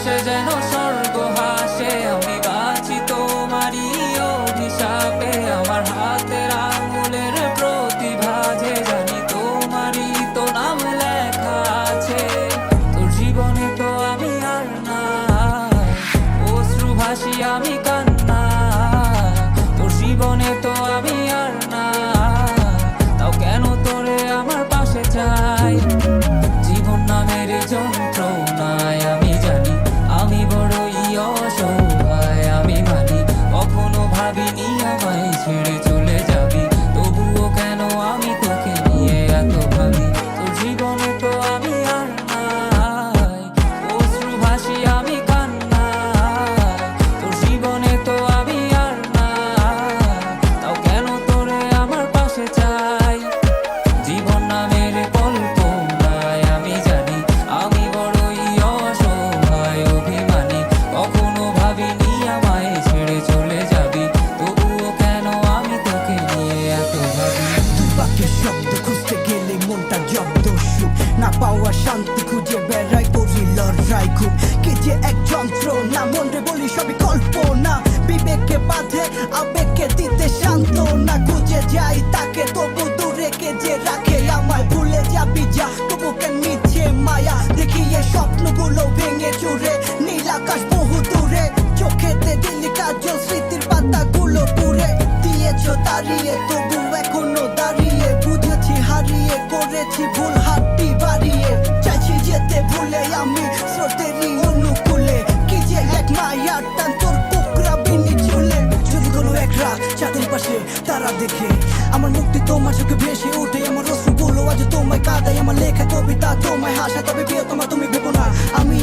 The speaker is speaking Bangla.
পাশে যেন স্বর্গ হাসে। আমি বাঁচি তোমারই অভিশাপে, আমার হাতের আঙুলের প্রতিভা যে জানি তোমারই তো নাম লেখা আছে। তোর জীবনে তো আমি আর না, অশ্রু ভাসি আমি কান্না। তোর জীবনে তো আমি আর না, তাও কেন তোরে আমার পাশে চাই। জীবন নামের যন্ত্রণায় আমি জানি আমি বড়ই অসহায়। আমি মানি কখনো ভাবিনি আমায় ছেড়ে চলে যাবি, তবুও কেন আমি তোকে নিয়ে এত ভাবি। তোর জীবনে তো আমি আর নাই, অশ্রু ভাসি আমি কান্না। তোর জীবনে তো আমি আর না, তাও কেন তোরে আমার পাশে চাই। জীবন নামের কল্পনায় আমি জানি আমি বড়ই অসহায় অভিমানী। কখনো ভাবিনি আমায় ছেড়ে চলে যাবি, তবুও কেন আমি তোকে নিয়ে এত ভাবি। বাক্যের শব্দ খুঁজতে গেলে মনটা জব্দ, সুখ না পাওয়া শান্তি খুঁজে বেড়াই, করি লড়াই খুব। কে যে এক যন্ত্র না, মনরে বলি সবই কল্পনা। বিবেককে বাঁধে আবেগকে দিতে শান্ত না, খুঁজে যাই তাকে তবু দূরে কে যে রাখে আমায়। ভুলে যাবি যা তবু কেন মিছে মায়া, দেখি এ স্বপ্নগুলো ভেঙে চুরে। নীল আকাশ বহু দূরে, চোখেতে দিলি কাজল, স্মৃতির পাতাগুলো পুরে দিয়েছো তাড়িয়ে, তবু এখনো দাঁড়িয়ে। বুঝেছি হারিয়ে করেছি ভুল, হাতটি বাড়িয়ে চাইছি যেতে ভুলে আমি স্রোতেরই অনুকূলে। কি যে এক মায়ার টান তোর কুকরা বিনি ঝুলে। যদি কোনো এক রাত চাঁদের পাশে তারা দেখে, আমার মুক্তি তোমার চোখে ভেসে ওঠে। আমার অশ্রুগুলো আজ তোমায় কাঁদায়, আমার লেখা কবিতা তোমায় হাসা। তবে বিয়ে তোমার তুমি ভেবো না আমি